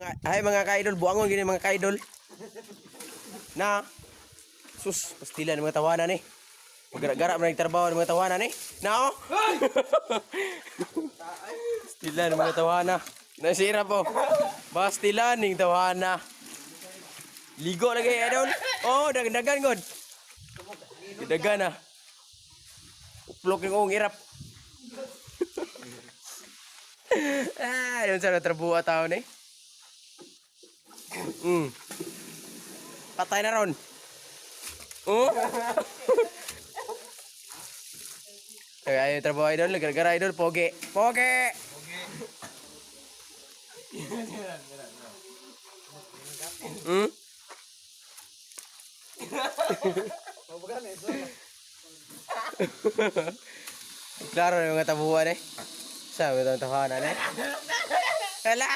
Ay mga ka-idol, buangon gini mga ka-idol. Na sus, pastilan ng mga tawanan eh. Magara-gara man nagtrabaho ng mga tawanan eh. Na oh. Pastilan ng mga tawana. Nasira po. Pastilan ng tawana. Ligo lagi idol. Oh, dagan god. Dagan na. Uplok yung irap. Yun sa natrabuha tao ni. Patay na ron. Oh. Ay, trabaho idol, gara-gara idol, pogi. Pogi. Klaro na yung mga tabuhan eh. Sabi ito ang tahanan eh. Hala!